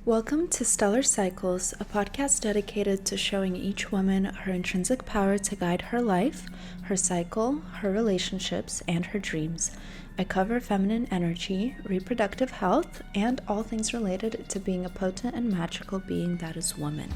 Welcome to Stellar Cycles, a podcast dedicated to showing each woman her intrinsic power to guide her life, her cycle, her relationships, and her dreams. I cover feminine energy, reproductive health, and all things related to being a potent and magical being that is woman.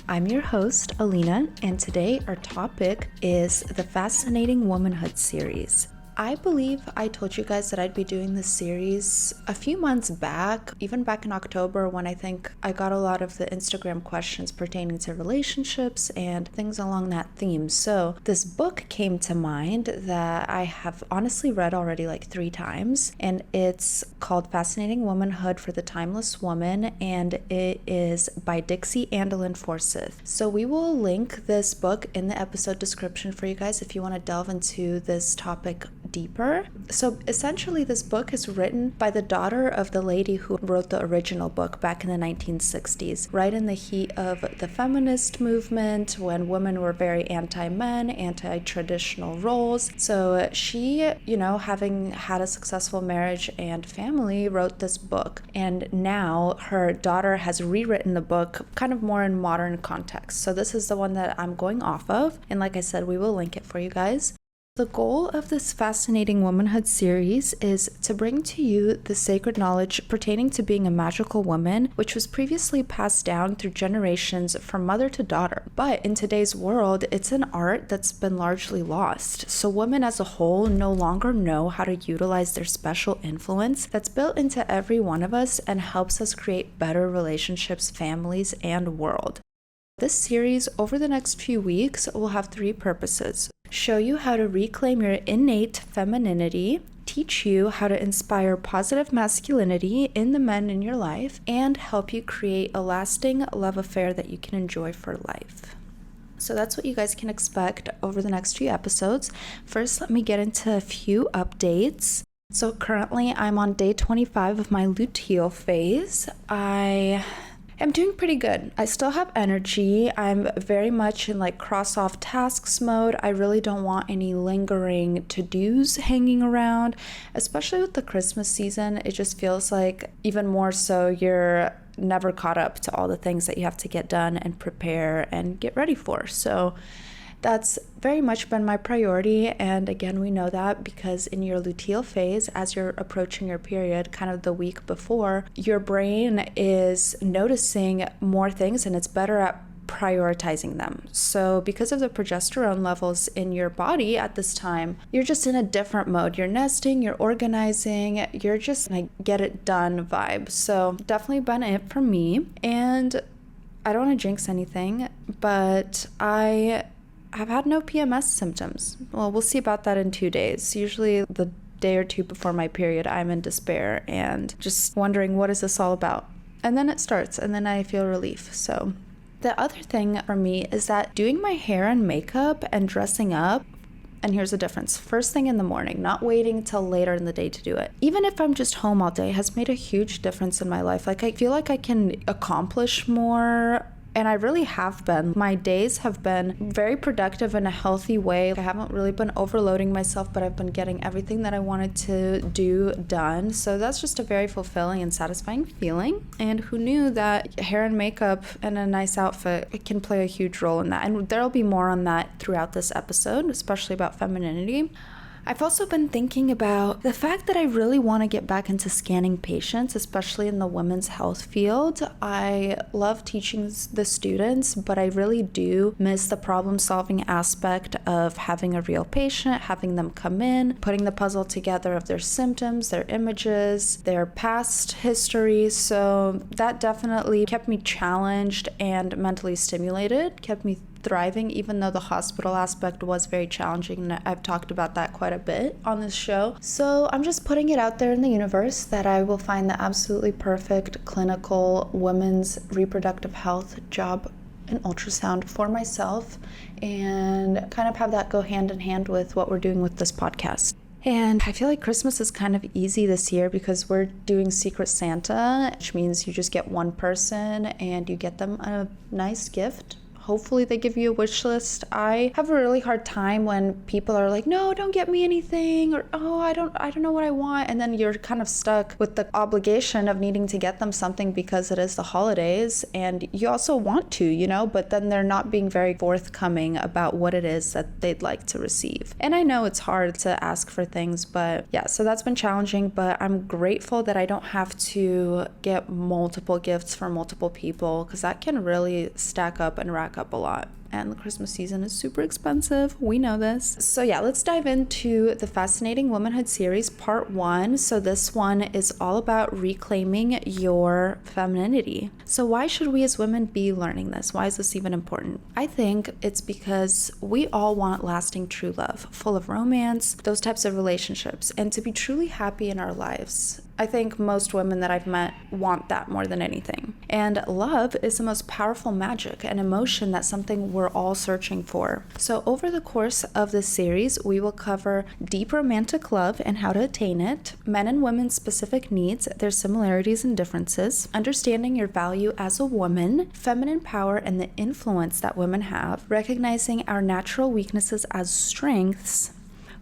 I'm your host, Alina, and today our topic is the Fascinating Womanhood series. I believe I told you guys that I'd be doing this series a few months back, even back in October, when I think I got a lot of the Instagram questions pertaining to relationships and things along that theme. So this book came to mind that I have honestly read already like 3 times, and it's called Fascinating Womanhood for the Timeless Woman, and it is by Dixie Andelin Forsyth. So we will link this book in the episode description for you guys if you want to delve into this topic deeper. So essentially this book is written by the daughter of the lady who wrote the original book back in the 1960s, right in the heat of the feminist movement, when women were very anti-men, anti-traditional roles. So she, having had a successful marriage and family, wrote this book, and now her daughter has rewritten the book kind of more in modern context. So this is the one that I'm going off of, and like I said, we will link it for you guys. The goal of this Fascinating Womanhood series is to bring to you the sacred knowledge pertaining to being a magical woman, which was previously passed down through generations from mother to daughter. But in today's world, it's an art that's been largely lost. So women as a whole no longer know how to utilize their special influence that's built into every one of us and helps us create better relationships, families, and world. This series, over the next few weeks, will have 3 purposes. Show you how to reclaim your innate femininity, teach you how to inspire positive masculinity in the men in your life, and help you create a lasting love affair that you can enjoy for life. So that's what you guys can expect over the next few episodes. First, let me get into a few updates. So currently, I'm on day 25 of my luteal phase. I'm doing pretty good. I still have energy. I'm very much in cross off tasks mode. I really don't want any lingering to-dos hanging around, especially with the Christmas season. It just feels like even more so you're never caught up to all the things that you have to get done and prepare and get ready for. So that's very much been my priority, and again, we know that because in your luteal phase, as you're approaching your period, kind of the week before, your brain is noticing more things and it's better at prioritizing them. So because of the progesterone levels in your body at this time, you're just in a different mode. You're nesting, you're organizing, you're just get it done vibe. So definitely been it for me, and I don't want to jinx anything, but I've had no PMS symptoms. Well, we'll see about that in 2 days. Usually the day or 2 before my period, I'm in despair and just wondering, what is this all about? And then it starts, and then I feel relief. So the other thing for me is that doing my hair and makeup and dressing up, and here's the difference, first thing in the morning, not waiting till later in the day to do it. Even if I'm just home all day, has made a huge difference in my life. I feel like I can accomplish more, and I really have been. My days have been very productive in a healthy way. I haven't really been overloading myself, but I've been getting everything that I wanted to do done. So that's just a very fulfilling and satisfying feeling. And who knew that hair and makeup and a nice outfit can play a huge role in that? And there'll be more on that throughout this episode, especially about femininity. I've also been thinking about the fact that I really want to get back into scanning patients, especially in the women's health field. I love teaching the students, but I really do miss the problem-solving aspect of having a real patient, having them come in, putting the puzzle together of their symptoms, their images, their past history. So that definitely kept me challenged and mentally stimulated, kept me thriving, even though the hospital aspect was very challenging, and I've talked about that quite a bit on this show. So I'm just putting it out there in the universe that I will find the absolutely perfect clinical women's reproductive health job in ultrasound for myself, and kind of have that go hand in hand with what we're doing with this podcast. And I feel like Christmas is kind of easy this year because we're doing Secret Santa, which means you just get one person and you get them a nice gift, Hopefully they give you a wish list. I have a really hard time when people are like, no, don't get me anything, or oh, I don't know what I want, and then you're kind of stuck with the obligation of needing to get them something because it is the holidays, and you also want to, but then they're not being very forthcoming about what it is that they'd like to receive. And I know it's hard to ask for things, but yeah, so that's been challenging, but I'm grateful that I don't have to get multiple gifts for multiple people, because that can really stack up and rack up a lot. And the Christmas season is super expensive. We know this. So yeah, let's dive into the Fascinating Womanhood series, part 1. So this one is all about reclaiming your femininity. So why should we as women be learning this? Why is this even important? I think it's because we all want lasting true love, full of romance, those types of relationships, and to be truly happy in our lives. I think most women that I've met want that more than anything. And love is the most powerful magic and emotion, that's something we're all searching for. So over the course of this series, we will cover deep romantic love and how to attain it, men and women's specific needs, their similarities and differences, understanding your value as a woman, feminine power and the influence that women have, recognizing our natural weaknesses as strengths,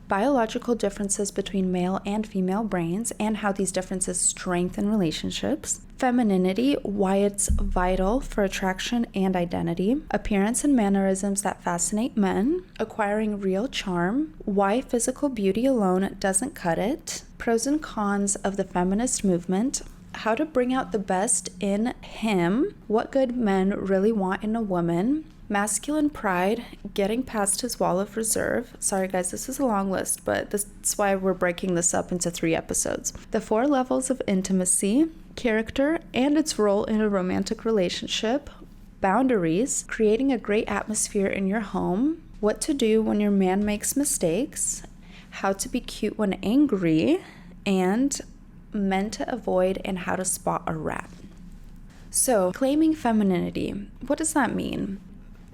biological differences between male and female brains and how these differences strengthen relationships, femininity, why it's vital for attraction and identity, appearance and mannerisms that fascinate men, acquiring real charm, why physical beauty alone doesn't cut it, pros and cons of the feminist movement, how to bring out the best in him, what good men really want in a woman, masculine pride, getting past his wall of reserve. Sorry guys, this is a long list, but that's why we're breaking this up into 3 episodes. The 4 levels of intimacy, character and its role in a romantic relationship, boundaries, creating a great atmosphere in your home, what to do when your man makes mistakes, how to be cute when angry, and men to avoid and how to spot a rat. So, claiming femininity, what does that mean?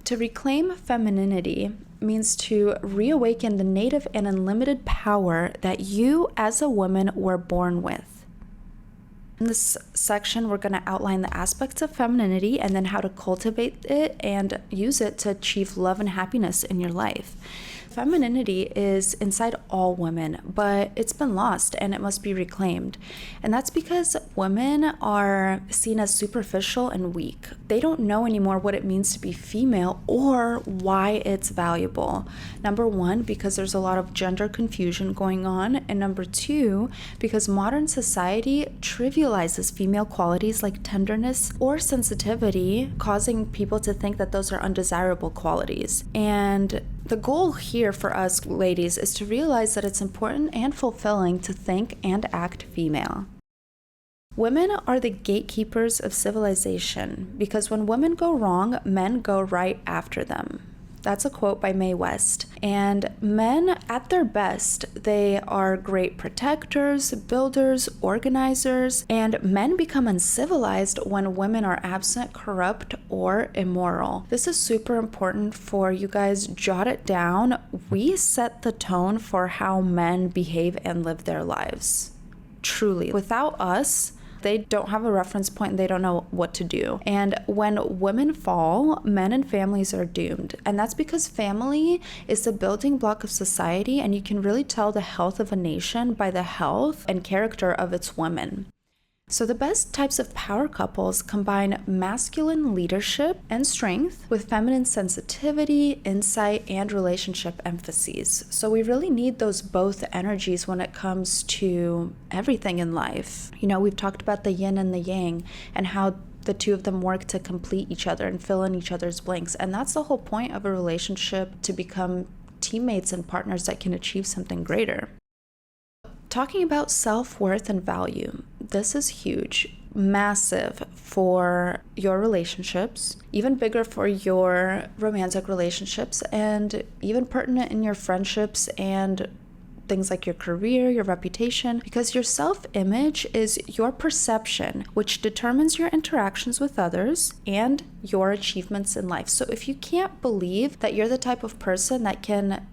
To reclaim femininity means to reawaken the native and unlimited power that you as a woman were born with. In this section, we're going to outline the aspects of femininity and then how to cultivate it and use it to achieve love and happiness in your life. Femininity is inside all women, but it's been lost and it must be reclaimed. And that's because women are seen as superficial and weak. They don't know anymore what it means to be female or why it's valuable. Number 1, because there's a lot of gender confusion going on. And number 2, because modern society trivializes female qualities like tenderness or sensitivity, causing people to think that those are undesirable qualities. And the goal here for us ladies is to realize that it's important and fulfilling to think and act female. Women are the gatekeepers of civilization because when women go wrong, men go right after them. That's a quote by Mae West. And men, at their best, they are great protectors, builders, organizers, and men become uncivilized when women are absent, corrupt, or immoral. This is super important for you guys. Jot it down. We set the tone for how men behave and live their lives. Truly. Without us, they don't have a reference point and they don't know what to do. And when women fall, men and families are doomed. And that's because family is the building block of society, and you can really tell the health of a nation by the health and character of its women. So the best types of power couples combine masculine leadership and strength with feminine sensitivity, insight, and relationship emphases. So we really need those both energies when it comes to everything in life. We've talked about the yin and the yang and how the two of them work to complete each other and fill in each other's blanks. And that's the whole point of a relationship, to become teammates and partners that can achieve something greater. Talking about self-worth and value, this is huge, massive for your relationships, even bigger for your romantic relationships, and even pertinent in your friendships and things like your career, your reputation, because your self-image is your perception, which determines your interactions with others and your achievements in life. So if you can't believe that you're the type of person that can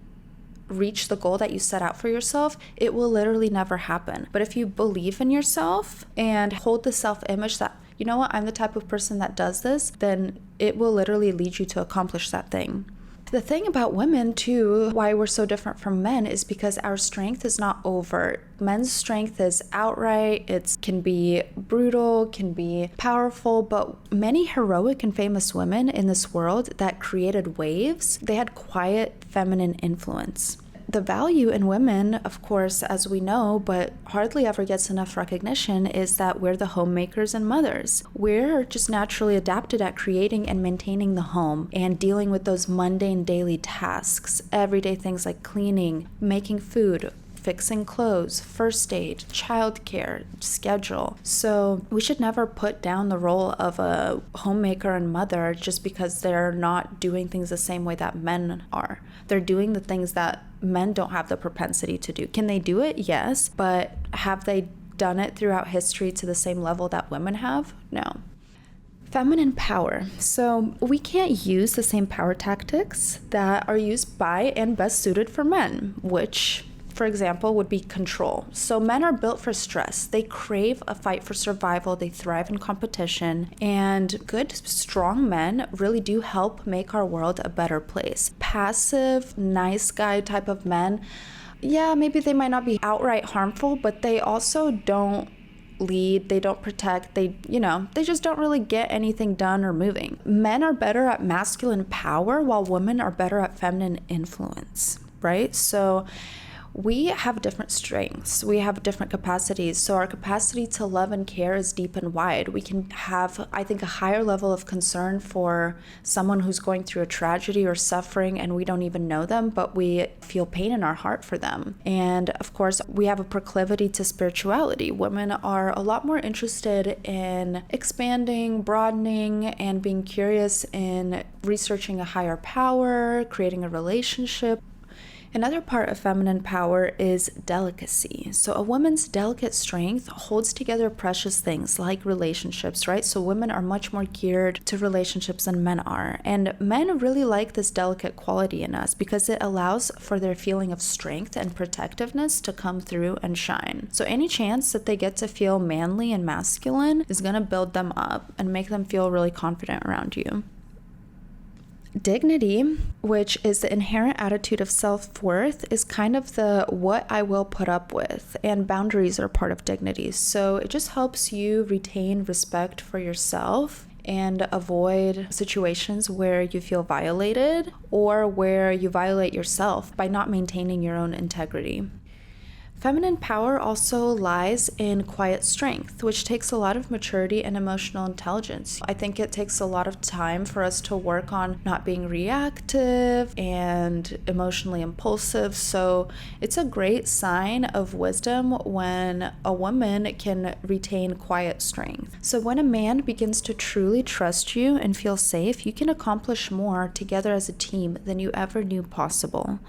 reach the goal that you set out for yourself, it will literally never happen. But if you believe in yourself and hold the self-image that you know what, I'm the type of person that does this, then it will literally lead you to accomplish that thing. The thing about women too, why we're so different from men, is because our strength is not overt. Men's strength is outright, it can be brutal, can be powerful, but many heroic and famous women in this world that created waves, they had quiet feminine influence. The value in women, of course, as we know, but hardly ever gets enough recognition, is that we're the homemakers and mothers. We're just naturally adapted at creating and maintaining the home and dealing with those mundane daily tasks, everyday things like cleaning, making food, fixing clothes, first aid, childcare, schedule. So we should never put down the role of a homemaker and mother just because they're not doing things the same way that men are. They're doing the things that men don't have the propensity to do. Can they do it? Yes. But have they done it throughout history to the same level that women have? No. Feminine power. So we can't use the same power tactics that are used by and best suited for men, which, for example, would be control. So men are built for stress. They crave a fight for survival. They thrive in competition. And good, strong men really do help make our world a better place. Passive, nice guy type of men, yeah, maybe they might not be outright harmful, but they also don't lead, they don't protect, they just don't really get anything done or moving. Men are better at masculine power while women are better at feminine influence, right? So we have different strengths, we have different capacities. So our capacity to love and care is deep and wide. We can have, I think, a higher level of concern for someone who's going through a tragedy or suffering and we don't even know them, but we feel pain in our heart for them. And of course, we have a proclivity to spirituality. Women are a lot more interested in expanding, broadening, and being curious in researching a higher power, creating a relationship. Another part of feminine power is delicacy. So a woman's delicate strength holds together precious things like relationships, right? So women are much more geared to relationships than men are. And men really like this delicate quality in us because it allows for their feeling of strength and protectiveness to come through and shine. So any chance that they get to feel manly and masculine is going to build them up and make them feel really confident around you. Dignity, which is the inherent attitude of self-worth, is kind of the what I will put up with, and boundaries are part of dignity. So it just helps you retain respect for yourself and avoid situations where you feel violated or where you violate yourself by not maintaining your own integrity. Feminine power also lies in quiet strength, which takes a lot of maturity and emotional intelligence. I think it takes a lot of time for us to work on not being reactive and emotionally impulsive. So it's a great sign of wisdom when a woman can retain quiet strength. So when a man begins to truly trust you and feel safe, you can accomplish more together as a team than you ever knew possible.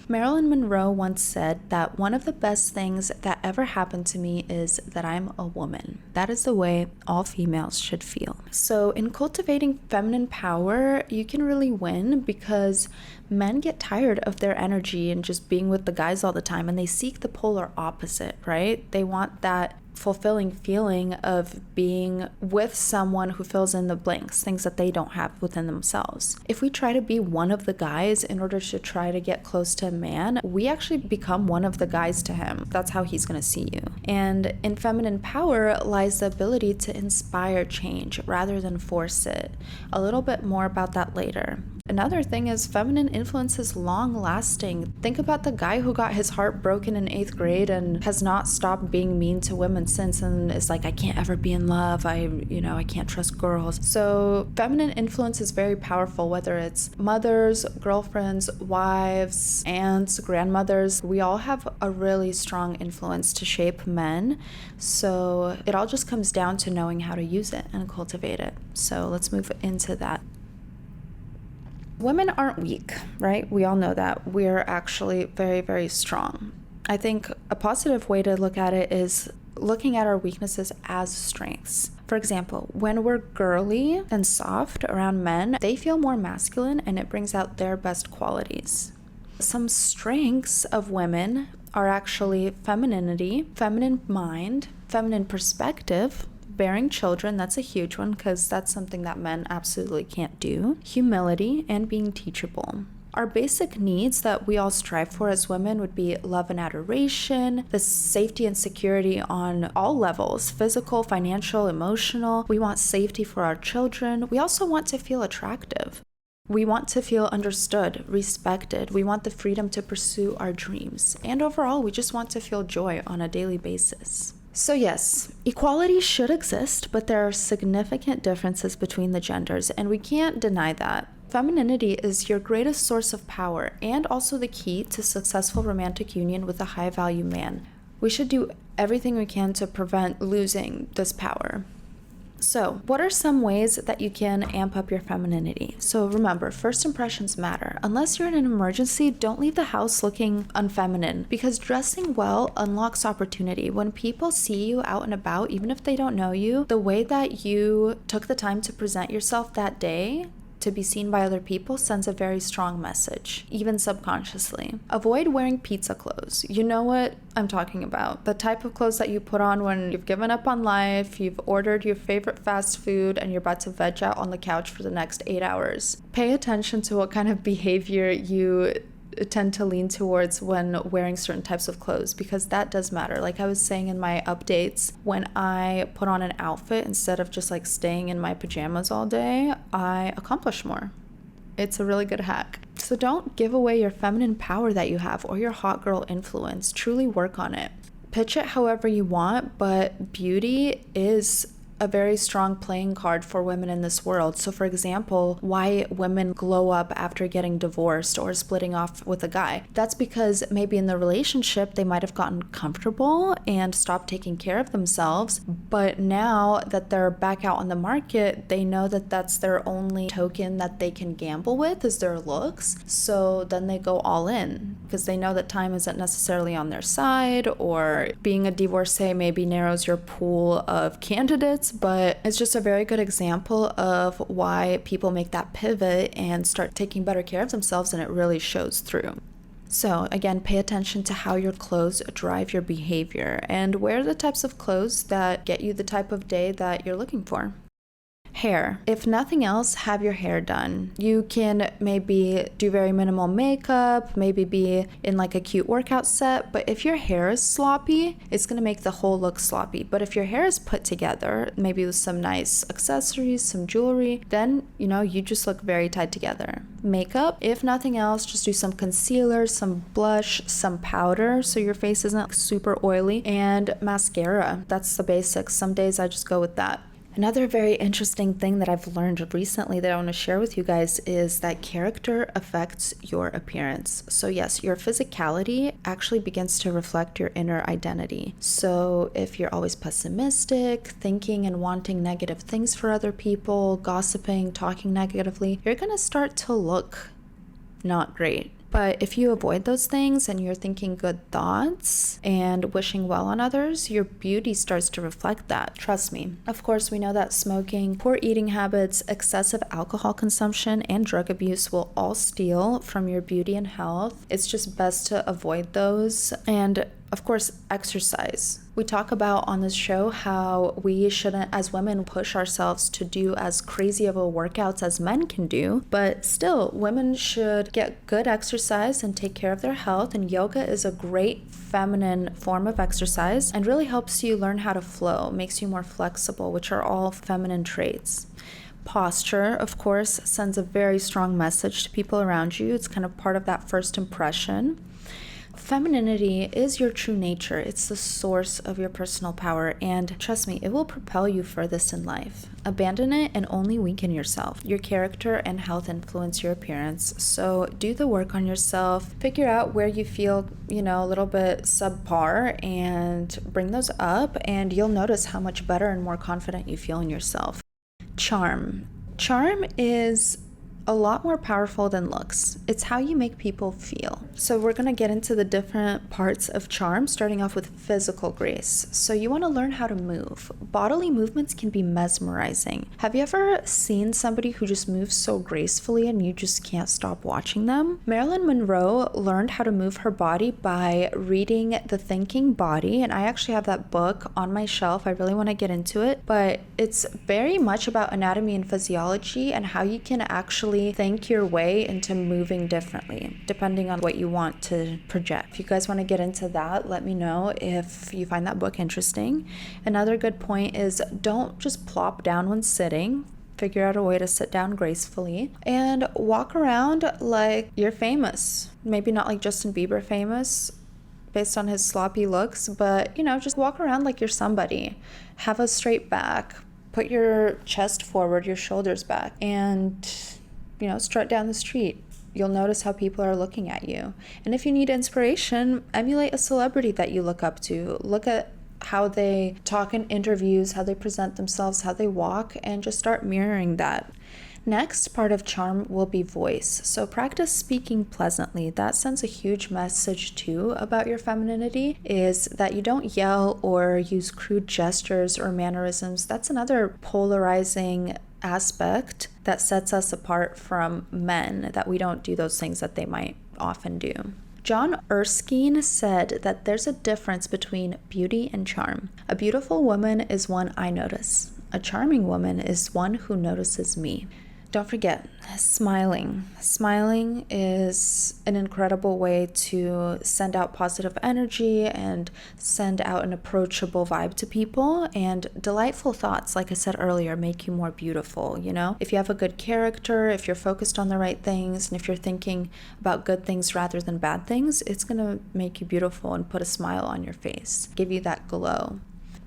Marilyn Monroe once said that one of the best things that ever happened to me is that I'm a woman. That is the way all females should feel. So in cultivating feminine power, you can really win because men get tired of their energy and just being with the guys all the time, and they seek the polar opposite, right? They want that fulfilling feeling of being with someone who fills in the blanks, things that they don't have within themselves. If we try to be one of the guys in order to try to get close to a man, we actually become one of the guys to him. That's how he's going to see you. And in feminine power lies the ability to inspire change rather than force it. A little bit more about that later. Another thing is feminine influence is long-lasting. Think about the guy who got his heart broken in 8th grade and has not stopped being mean to women since, and is like, I can't ever be in love. I can't trust girls. So feminine influence is very powerful, whether it's mothers, girlfriends, wives, aunts, grandmothers. We all have a really strong influence to shape men. So it all just comes down to knowing how to use it and cultivate it. So let's move into that. Women aren't weak, right? We all know that. We're actually very, very strong. I think a positive way to look at it is looking at our weaknesses as strengths. For example, when we're girly and soft around men, they feel more masculine and it brings out their best qualities. Some strengths of women are actually femininity, feminine mind, feminine perspective, Bearing children, that's a huge one because that's something that men absolutely can't do. Humility and being teachable. Our basic needs that we all strive for as women would be love and adoration, the safety and security on all levels, physical, financial, emotional. We want safety for our children. We also want to feel attractive. We want to feel understood, respected. We want the freedom to pursue our dreams. And overall, we just want to feel joy on a daily basis. So yes, equality should exist, but there are significant differences between the genders, and we can't deny that. Femininity is your greatest source of power and also the key to successful romantic union with a high-value man. We should do everything we can to prevent losing this power. So, what are some ways that you can amp up your femininity? So remember, first impressions matter. Unless you're in an emergency, don't leave the house looking unfeminine, because dressing well unlocks opportunity. When people see you out and about, even if they don't know you, the way that you took the time to present yourself that day to be seen by other people sends a very strong message, even subconsciously. Avoid wearing pizza clothes. You know what I'm talking about. The type of clothes that you put on when you've given up on life, you've ordered your favorite fast food, and you're about to veg out on the couch for the next 8 hours. Pay attention to what kind of behavior you tend to lean towards when wearing certain types of clothes, because that does matter. Like I was saying in my updates, when I put on an outfit instead of just like staying in my pajamas all day, I accomplish more. It's a really good hack. So don't give away your feminine power that you have or your hot girl influence. Truly work on it. Pitch it however you want, but beauty is a very strong playing card for women in this world. So for example, why women glow up after getting divorced or splitting off with a guy. That's because maybe in the relationship they might have gotten comfortable and stopped taking care of themselves, but now that they're back out on the market, they know that that's their only token that they can gamble with is their looks. So then they go all in because they know that time isn't necessarily on their side, or being a divorcee maybe narrows your pool of candidates. But it's just a very good example of why people make that pivot and start taking better care of themselves, and it really shows through. So again, pay attention to how your clothes drive your behavior and wear the types of clothes that get you the type of day that you're looking for. Hair. If nothing else, have your hair done. You can maybe do very minimal makeup, maybe be in like a cute workout set, but if your hair is sloppy, it's gonna make the whole look sloppy. But if your hair is put together, maybe with some nice accessories, some jewelry, then you just look very tied together. Makeup, if nothing else, just do some concealer, some blush, some powder so your face isn't super oily, and mascara. That's the basics. Some days I just go with that. Another very interesting thing that I've learned recently that I want to share with you guys is that character affects your appearance. So yes, your physicality actually begins to reflect your inner identity. So if you're always pessimistic, thinking and wanting negative things for other people, gossiping, talking negatively, you're going to start to look not great. But if you avoid those things and you're thinking good thoughts and wishing well on others, your beauty starts to reflect that. Trust me. Of course, we know that smoking, poor eating habits, excessive alcohol consumption, and drug abuse will all steal from your beauty and health. It's just best to avoid those. And of course, exercise. We talk about on this show how we shouldn't, as women, push ourselves to do as crazy of a workouts as men can do, but still, women should get good exercise and take care of their health, and yoga is a great feminine form of exercise and really helps you learn how to flow, makes you more flexible, which are all feminine traits. Posture, of course, sends a very strong message to people around you. It's kind of part of that first impression. Femininity is your true nature. It's the source of your personal power, and trust me, it will propel you furthest in life. Abandon it and only weaken yourself. Your character and health influence your appearance, so do the work on yourself. Figure out where you feel, a little bit subpar and bring those up, and you'll notice how much better and more confident you feel in yourself. Charm. Charm is a lot more powerful than looks. It's how you make people feel. So we're going to get into the different parts of charm, starting off with physical grace. So you want to learn how to move. Bodily movements can be mesmerizing. Have you ever seen somebody who just moves so gracefully and you just can't stop watching them? Marilyn Monroe learned how to move her body by reading The Thinking Body, and I actually have that book on my shelf. I really want to get into it, but it's very much about anatomy and physiology and how you can actually think your way into moving differently, depending on what you want to project. If you guys want to get into that, let me know if you find that book interesting. Another good point is don't just plop down when sitting. Figure out a way to sit down gracefully and walk around like you're famous. Maybe not like Justin Bieber famous based on his sloppy looks, but just walk around like you're somebody. Have a straight back, put your chest forward, your shoulders back, and strut down the street. You'll notice how people are looking at you. And if you need inspiration, emulate a celebrity that you look up to. Look at how they talk in interviews, how they present themselves, how they walk, and just start mirroring that. Next part of charm will be voice. So practice speaking pleasantly. That sends a huge message too about your femininity, is that you don't yell or use crude gestures or mannerisms. That's another polarizing aspect that sets us apart from men, that we don't do those things that they might often do. John Erskine said that there's a difference between beauty and charm. A beautiful woman is one I notice. A charming woman is one who notices me. Don't forget, smiling. Smiling is an incredible way to send out positive energy and send out an approachable vibe to people. And delightful thoughts, like I said earlier, make you more beautiful, If you have a good character, if you're focused on the right things, and if you're thinking about good things rather than bad things, it's going to make you beautiful and put a smile on your face, give you that glow.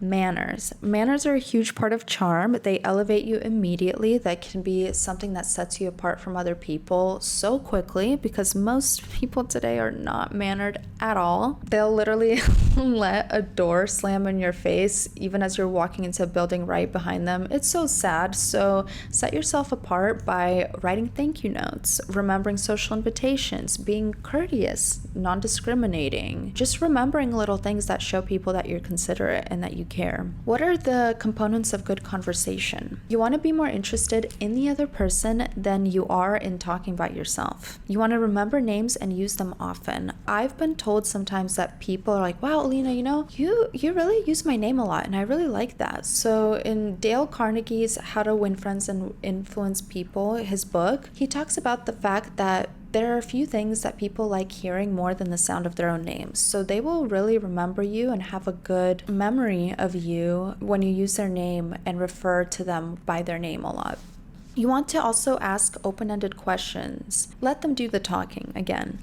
Manners. Manners are a huge part of charm. They elevate you immediately. That can be something that sets you apart from other people so quickly, because most people today are not mannered at all. They'll literally let a door slam in your face even as you're walking into a building right behind them. It's so sad. So set yourself apart by writing thank you notes, remembering social invitations, being courteous, non-discriminating, just remembering little things that show people that you're considerate and that you care. What are the components of good conversation? You want to be more interested in the other person than you are in talking about yourself. You want to remember names and use them often. I've been told sometimes that people are like, wow, Alina, you really use my name a lot, and I really like that. So in Dale Carnegie's How to Win Friends and Influence People, his book, he talks about the fact that there are a few things that people like hearing more than the sound of their own names. So they will really remember you and have a good memory of you when you use their name and refer to them by their name a lot. You want to also ask open-ended questions. Let them do the talking again.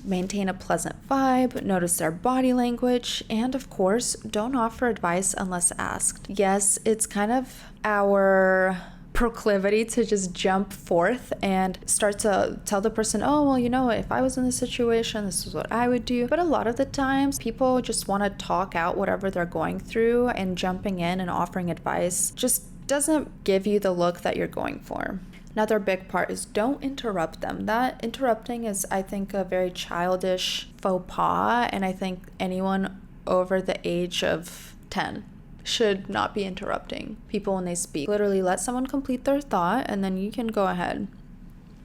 Maintain a pleasant vibe, notice their body language, and of course, don't offer advice unless asked. Yes, it's kind of our proclivity to just jump forth and start to tell the person, oh, well, if I was in this situation, this is what I would do. But a lot of the times people just want to talk out whatever they're going through, and jumping in and offering advice just doesn't give you the look that you're going for. Another big part is don't interrupt them. That interrupting is, I think, a very childish faux pas, and I think anyone over the age of 10 should not be interrupting people when they speak. Literally let someone complete their thought and then you can go ahead.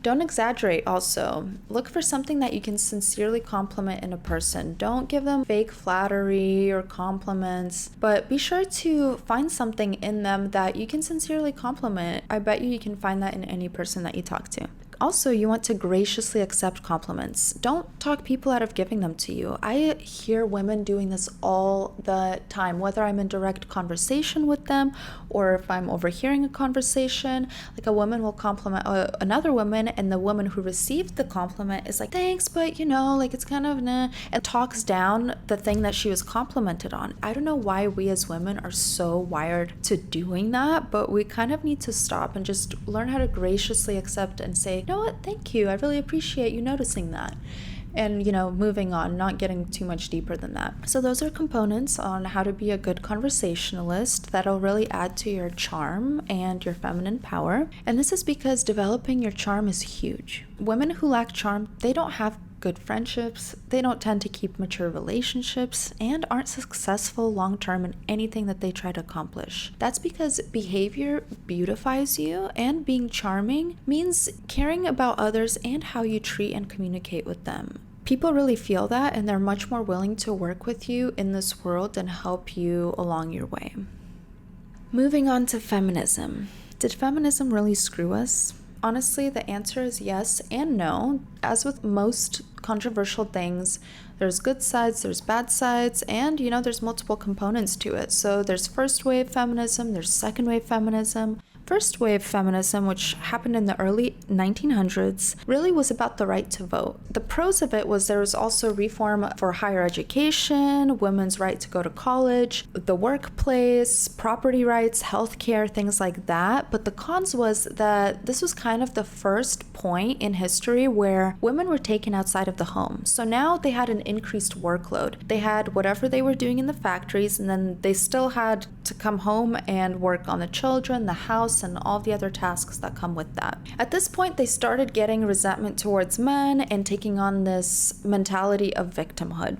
Don't exaggerate also. Look for something that you can sincerely compliment in a person. Don't give them fake flattery or compliments, but be sure to find something in them that you can sincerely compliment. I bet you can find that in any person that you talk to. Also, you want to graciously accept compliments. Don't talk people out of giving them to you. I hear women doing this all the time, whether I'm in direct conversation with them or if I'm overhearing a conversation. Like, a woman will compliment another woman, and the woman who received the compliment is like, thanks, but it's kind of nah, and talks down the thing that she was complimented on. I don't know why we as women are so wired to doing that, but we kind of need to stop and just learn how to graciously accept and say, you know what, thank you, I really appreciate you noticing that. And, moving on, not getting too much deeper than that. So those are components on how to be a good conversationalist that'll really add to your charm and your feminine power. And this is because developing your charm is huge. Women who lack charm, they don't have good friendships, they don't tend to keep mature relationships, and aren't successful long-term in anything that they try to accomplish. That's because behavior beautifies you, and being charming means caring about others and how you treat and communicate with them. People really feel that, and they're much more willing to work with you in this world and help you along your way. Moving on to feminism. Did feminism really screw us? Honestly, the answer is yes and no. As with most controversial things, there's good sides, there's bad sides, and there's multiple components to it. So there's first wave feminism, there's second wave feminism. First wave feminism, which happened in the early 1900s, really was about the right to vote. The pros of it was there was also reform for higher education, women's right to go to college, the workplace, property rights, healthcare, things like that. But the cons was that this was kind of the first point in history where women were taken outside of the home. So now they had an increased workload. They had whatever they were doing in the factories, and then they still had to come home and work on the children, the house, and all the other tasks that come with that. At this point, they started getting resentment towards men and taking on this mentality of victimhood.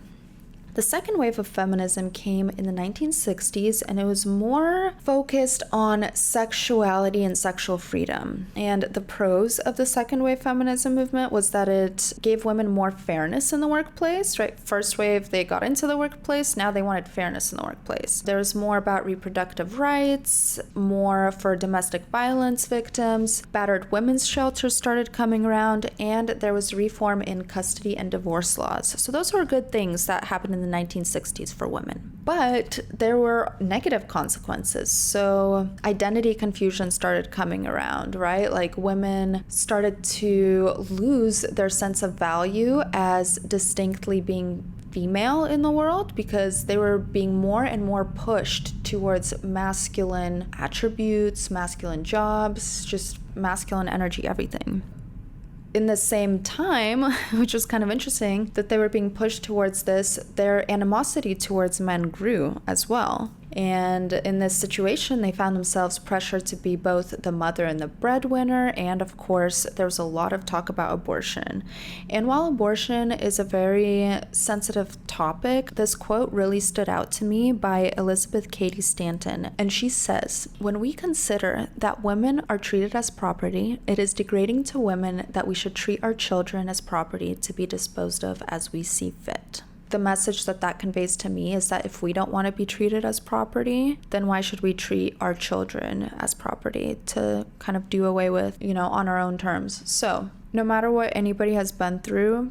The second wave of feminism came in the 1960s, and it was more focused on sexuality and sexual freedom. And the pros of the second wave feminism movement was that it gave women more fairness in the workplace, right? First wave, they got into the workplace, now they wanted fairness in the workplace. There was more about reproductive rights, more for domestic violence victims, battered women's shelters started coming around, and there was reform in custody and divorce laws. So those were good things that happened in the 1960s for women. But there were negative consequences. So identity confusion started coming around, right? Like women started to lose their sense of value as distinctly being female in the world because they were being more and more pushed towards masculine attributes, masculine jobs, just masculine energy, everything. In the same time, which was kind of interesting, that they were being pushed towards this, their animosity towards men grew as well. And in this situation, they found themselves pressured to be both the mother and the breadwinner. And of course, there was a lot of talk about abortion. And while abortion is a very sensitive topic, this quote really stood out to me by Elizabeth Cady Stanton. And she says, "When we consider that women are treated as property, it is degrading to women that we should treat our children as property to be disposed of as we see fit." The message that conveys to me is that if we don't want to be treated as property, then why should we treat our children as property to kind of do away with, on our own terms? So no matter what anybody has been through,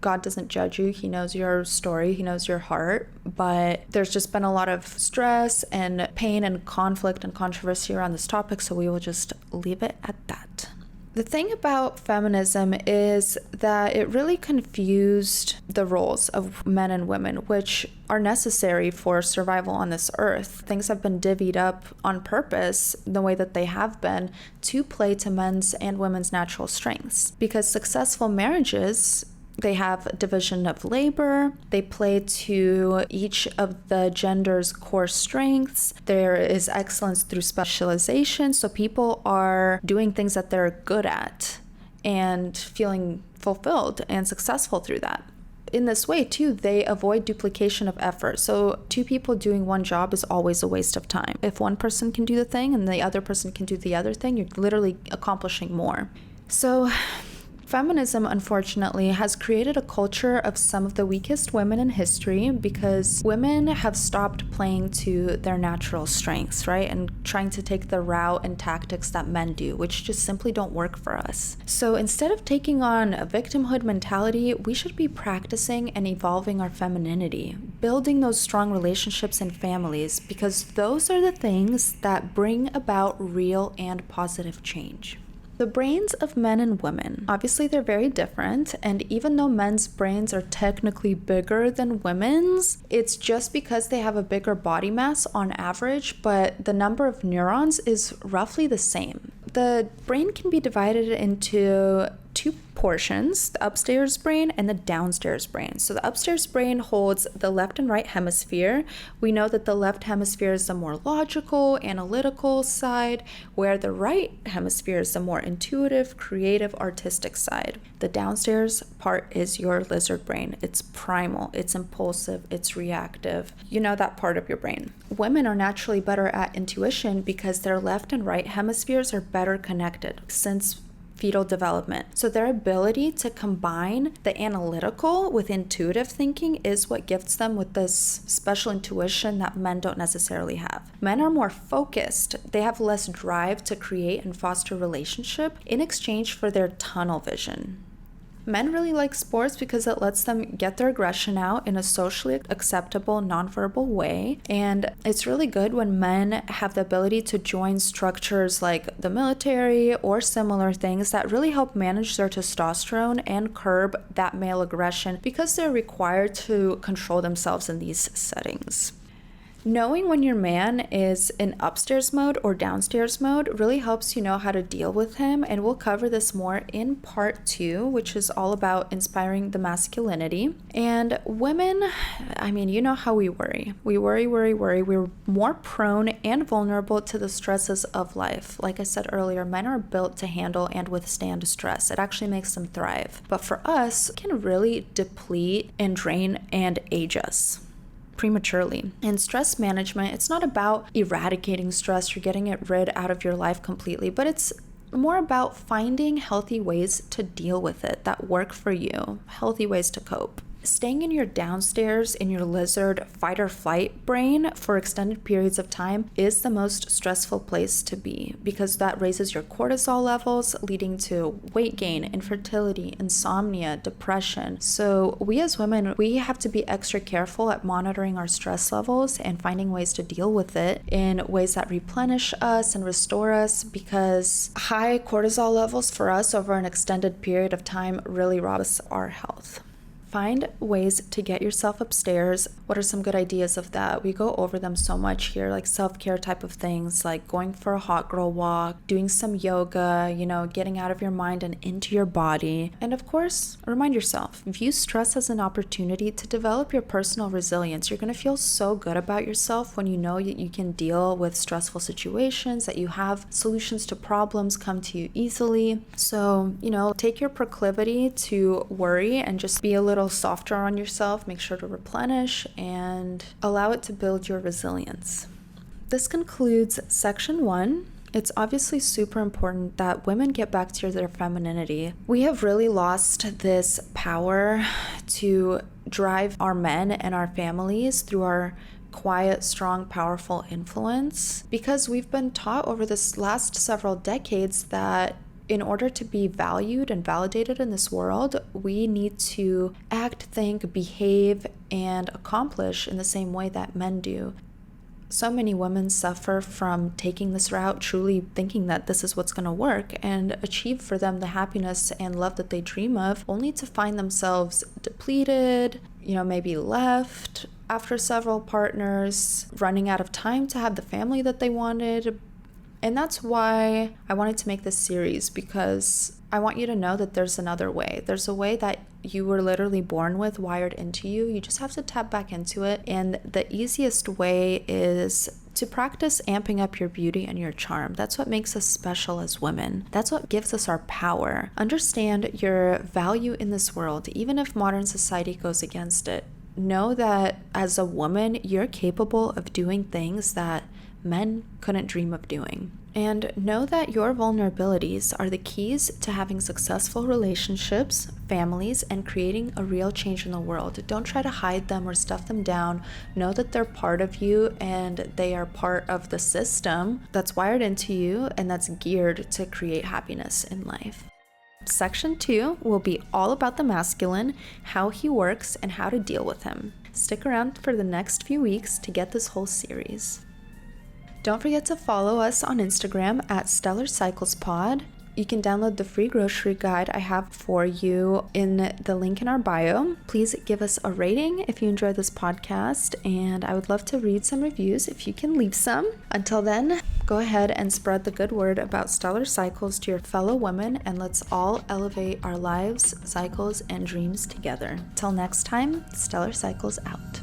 God doesn't judge you. He knows your story. He knows your heart. But there's just been a lot of stress and pain and conflict and controversy around this topic, so we will just leave it at that. The thing about feminism is that it really confused the roles of men and women, which are necessary for survival on this earth. Things have been divvied up on purpose the way that they have been to play to men's and women's natural strengths. Because successful marriages, they have division of labor, they play to each of the gender's core strengths, there is excellence through specialization, so people are doing things that they're good at and feeling fulfilled and successful through that. In this way, too, they avoid duplication of effort. So two people doing one job is always a waste of time. If one person can do the thing and the other person can do the other thing, you're literally accomplishing more. So feminism, unfortunately, has created a culture of some of the weakest women in history because women have stopped playing to their natural strengths, right? And trying to take the route and tactics that men do, which just simply don't work for us. So instead of taking on a victimhood mentality, we should be practicing and evolving our femininity, building those strong relationships and families, because those are the things that bring about real and positive change. The brains of men and women, obviously they're very different, and even though men's brains are technically bigger than women's, it's just because they have a bigger body mass on average, but the number of neurons is roughly the same. The brain can be divided into two portions, the upstairs brain and the downstairs brain. So the upstairs brain holds the left and right hemisphere. We know that the left hemisphere is the more logical, analytical side, where the right hemisphere is the more intuitive, creative, artistic side. The downstairs part is your lizard brain. It's primal, it's impulsive, it's reactive. You know that part of your brain. Women are naturally better at intuition because their left and right hemispheres are better connected since fetal development. So their ability to combine the analytical with intuitive thinking is what gifts them with this special intuition that men don't necessarily have. Men are more focused. They have less drive to create and foster relationship in exchange for their tunnel vision. Men really like sports because it lets them get their aggression out in a socially acceptable, nonverbal way. And it's really good when men have the ability to join structures like the military or similar things that really help manage their testosterone and curb that male aggression because they're required to control themselves in these settings. Knowing when your man is in upstairs mode or downstairs mode really helps you know how to deal with him, and we'll cover this more in part 2, which is all about inspiring the masculinity. And women, I mean, you know how we worry. We worry. We're more prone and vulnerable to the stresses of life. Like I said earlier, men are built to handle and withstand stress. It actually makes them thrive. But for us, it can really deplete and drain and age us prematurely. In stress management, it's not about eradicating stress or getting it rid out of your life completely, but it's more about finding healthy ways to deal with it that work for you, healthy ways to cope. Staying in your downstairs, in your lizard fight or flight brain for extended periods of time is the most stressful place to be because that raises your cortisol levels, leading to weight gain, infertility, insomnia, depression. So we as women, we have to be extra careful at monitoring our stress levels and finding ways to deal with it in ways that replenish us and restore us, because high cortisol levels for us over an extended period of time really rob us our health. Find ways to get yourself upstairs. What are some good ideas of that? We go over them so much here, like self-care type of things, like going for a hot girl walk, doing some yoga, getting out of your mind and into your body. And of course, remind yourself, view stress as an opportunity to develop your personal resilience. You're going to feel so good about yourself when you know that you can deal with stressful situations, that you have solutions to problems come to you easily. So, take your proclivity to worry and just be a little softer on yourself. Make sure to replenish and allow it to build your resilience. This concludes section 1. It's obviously super important that women get back to their femininity. We have really lost this power to drive our men and our families through our quiet, strong, powerful influence, because we've been taught over this last several decades that in order to be valued and validated in this world, we need to act, think, behave, and accomplish in the same way that men do. So many women suffer from taking this route, truly thinking that this is what's going to work and achieve for them the happiness and love that they dream of, only to find themselves depleted, maybe left after several partners, running out of time to have the family that they wanted. And that's why I wanted to make this series, because I want you to know that there's another way. There's a way that you were literally born with, wired into you. You just have to tap back into it. And the easiest way is to practice amping up your beauty and your charm. That's what makes us special as women. That's what gives us our power. Understand your value in this world, even if modern society goes against it. Know that as a woman, you're capable of doing things that men couldn't dream of doing. And know that your vulnerabilities are the keys to having successful relationships, families, and creating a real change in the world. Don't try to hide them or stuff them down. Know that they're part of you and they are part of the system that's wired into you and that's geared to create happiness in life. Section 2 will be all about the masculine, how he works, and how to deal with him. Stick around for the next few weeks to get this whole series. Don't forget to follow us on Instagram at Stellar Cycles Pod. You can download the free grocery guide I have for you in the link in our bio. Please give us a rating if you enjoy this podcast, and I would love to read some reviews if you can leave some. Until then, Go ahead and spread the good word about stellar cycles to your fellow women, and let's all elevate our lives, cycles, and dreams together. Till next time, Stellar Cycles out.